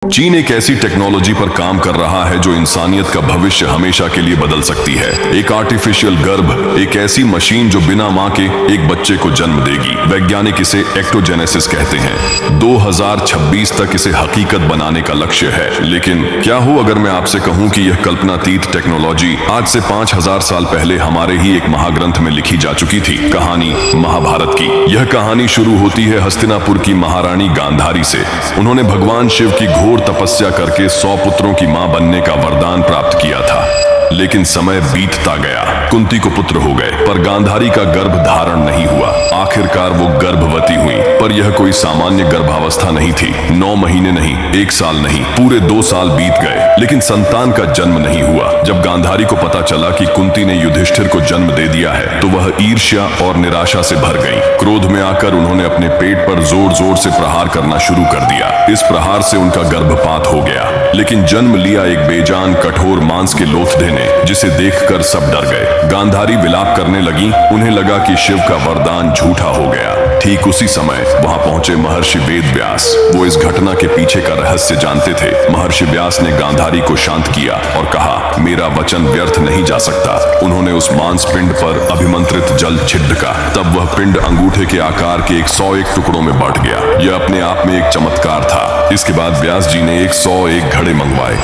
चीन एक ऐसी टेक्नोलॉजी पर काम कर रहा है जो इंसानियत का भविष्य हमेशा के लिए बदल सकती है। एक आर्टिफिशियल गर्भ, एक ऐसी मशीन जो बिना मां के एक बच्चे को जन्म देगी। वैज्ञानिक इसे एक्टोजेनेसिस कहते हैं। 2026 तक इसे हकीकत बनाने का लक्ष्य है। लेकिन क्या हो अगर मैं आपसे कहूं कि यह कल्पनातीत टेक्नोलॉजी आज से 5000 साल पहले हमारे ही एक महाग्रंथ में लिखी जा चुकी थी। कहानी महाभारत की। यह कहानी शुरू होती है हस्तिनापुर की महारानी गांधारी से। उन्होंने भगवान शिव की घोर तपस्या करके 100 पुत्रों की मां बनने का वरदान प्राप्त किया था। लेकिन समय बीतता गया, कुंती को पुत्र हो गए, पर गांधारी का गर्भ धारण नहीं हुआ। आखिरकार वो गर्भवती हुई, पर यह कोई सामान्य गर्भावस्था नहीं थी। 9 महीने नहीं, 1 साल नहीं, पूरे 2 साल बीत गए, लेकिन संतान का जन्म नहीं हुआ। जब गांधारी को पता चला कि कुंती ने युधिष्ठिर को जन्म दे दिया है, तो वह ईर्ष्या और निराशा से भर गई। क्रोध में आकर उन्होंने अपने पेट पर जोर जोर से प्रहार करना शुरू कर दिया। इस प्रहार से उनका गर्भपात हो गया, लेकिन जन्म लिया एक बेजान कठोर मांस के लोथड़े ने, जिसे देखकर सब डर गए। गांधारी विलाप करने लगी। उन्हें लगा कि शिव का वरदान झूठा हो गया। ठीक उसी समय वहां पहुंचे महर्षि वेद व्यास। वो इस घटना के पीछे का रहस्य जानते थे। महर्षि व्यास ने गांधारी को शांत किया और कहा, मेरा वचन व्यर्थ नहीं जा सकता। उन्होंने उस मांस पिंड पर अभिमंत्रित जल छिड़का। तब वह पिंड अंगूठे के आकार के 101 टुकड़ों में बांट गया। यह अपने आप में एक चमत्कार था। इसके बाद व्यास जी ने 101 घड़े मंगवाए।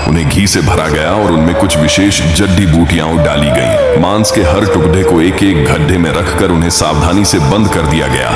उन्हें घी से भरा गया और उनमें कुछ विशेष जड़ी बूटियां डाली गईं। मांस के हर टुकड़े को एक एक गड्ढे में रखकर उन्हें सावधानी से बंद कर दिया गया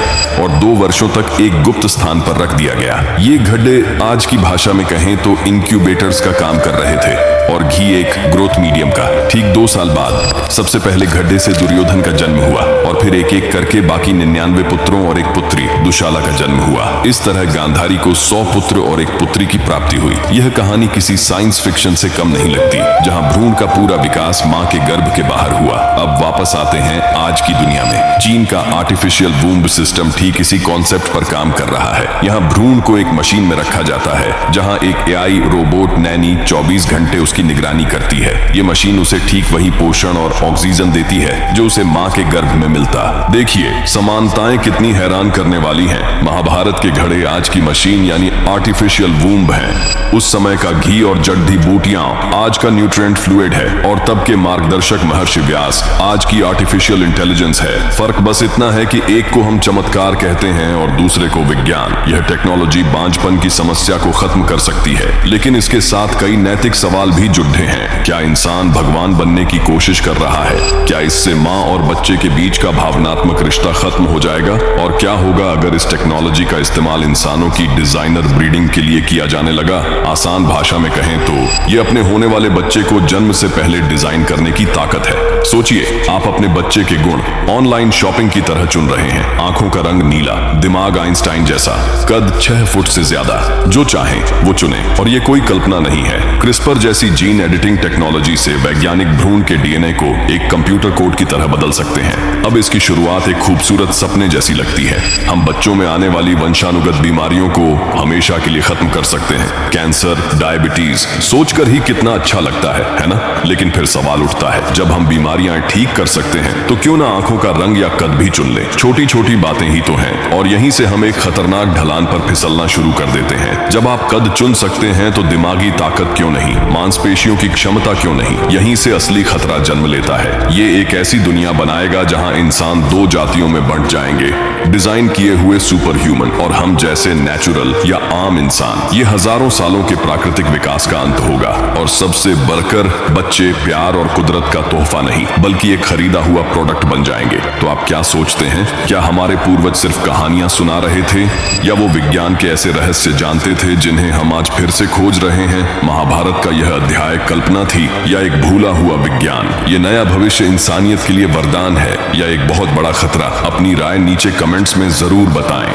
और 2 वर्षों तक एक गुप्त स्थान पर रख दिया गया। ये गड्ढे आज की भाषा में कहें तो इंक्यूबेटर्स का काम कर रहे थे और घी एक ग्रोथ मीडियम का। ठीक 2 साल बाद सबसे पहले गड्ढे से दुर्योधन का जन्म हुआ और फिर एक एक करके बाकी 99 पुत्रों और एक पुत्री दुशाला का जन्म हुआ। इस तरह गांधारी को 100 पुत्र और एक पुत्री की प्राप्ति हुई। यह कहानी किसी साइंस फिक्शन से कम नहीं लगती, जहां भ्रूण का पूरा विकास मां के गर्भ के बाहर हुआ। अब वापस आते हैं आज की दुनिया में। चीन का आर्टिफिशियल वूम्ब सिस्टम ठीक इसी कॉन्सेप्ट पर काम कर रहा है। यहाँ भ्रूण को एक मशीन में रखा जाता है, जहाँ एक AI रोबोट नैनी 24 घंटे उसकी निगरानी करती है। ये मशीन उसे ठीक वही पोषण और ऑक्सीजन देती है जो उसे मां के गर्भ में मिलता। देखिए समानताएं कितनी हैरान करने वाली हैं। महाभारत के घड़े आज की मशीन यानी आर्टिफिशियल वूम्ब हैं। उस समय का घी और जड़ी बूटियां आज का न्यूट्रिएंट फ्लूइड है और तब के मार्गदर्शक महर्षि व्यास आज की आर्टिफिशियल इंटेलिजेंस है। फर्क बस इतना है कि एक को हम चमत्कार कहते हैं और दूसरे को विज्ञान। यह टेक्नोलॉजी बांझपन की समस्या को खत्म कर सकती है, लेकिन इसके साथ कई नैतिक सवाल भी जुड़े हैं। क्या इंसान भगवान बनने की कोशिश कर रहा है? क्या इससे मां और बच्चे के बीच का भावनात्मक रिश्ता खत्म हो जाएगा? और क्या होगा अगर इस टेक्नोलॉजी का इस्तेमाल इंसानों की डिजाइनर ब्रीडिंग के लिए किया जाने लगा? आसान भाषा में कहें तो ये अपने होने वाले बच्चे को जन्म से पहले डिजाइन करने की ताकत है। सोचिए, आप अपने बच्चे के गुण ऑनलाइन शॉपिंग की तरह चुन रहे हैं। आंखों का रंग नीला, दिमाग आइंस्टाइन जैसा, कद 6 फुट से ज्यादा। जो चाहें वो चुने। और ये कोई कल्पना नहीं है। क्रिस्पर जैसी जीन एडिटिंग टेक्नोलॉजी से वैज्ञानिक भ्रूण के DNA को एक कंप्यूटर कोड की तरह बदल सकते हैं। अब इसकी शुरुआत एक खूबसूरत सपने जैसी लगती है। हम बच्चों में आने वाली वंशानुगत बीमारियों को हमेशा के लिए खत्म कर सकते हैं। कैंसर, डायबिटीज, सोचकर ही कितना अच्छा लगता है ना? लेकिन फिर सवाल उठता है, जब हम बीमारियां ठीक कर सकते हैं तो क्यों ना आंखों का रंग या कद भी चुन लें? छोटी छोटी बातें ही तो हैं और यहीं से हम एक खतरनाक ढलान पर फिसलना शुरू कर देते हैं। जब आप कद चुन सकते हैं तो दिमागी ताकत क्यों नहीं? मांसपेशियों की क्षमता क्यों नहीं? यहीं से असली खतरा जन्म लेता है। ये एक ऐसी दुनिया बनाएगा जहां इंसान 2 जातियों में बंट जाएंगे, डिजाइन किए हुए सुपर ह्यूमन और हम जैसे नेचुरल या आम इंसान। ये हजारों सालों के प्राकृतिक विकास का अंत होगा और सबसे बढ़कर बच्चे प्यार और कुदरत का तोहफा नहीं बल्कि एक खरीदा हुआ प्रोडक्ट बन जाएंगे। तो आप क्या सोचते हैं? क्या हमारे पूर्वज सिर्फ कहानियां सुना रहे थे या वो विज्ञान के ऐसे रहस्य जानते थे जिन्हें हम आज फिर से खोज रहे हैं? महाभारत का यह अध्याय कल्पना थी या एक भूला हुआ विज्ञान? ये नया भविष्य इंसानियत के लिए वरदान है या एक बहुत बड़ा खतरा? अपनी राय नीचे कमेंट्स में जरूर बताएं।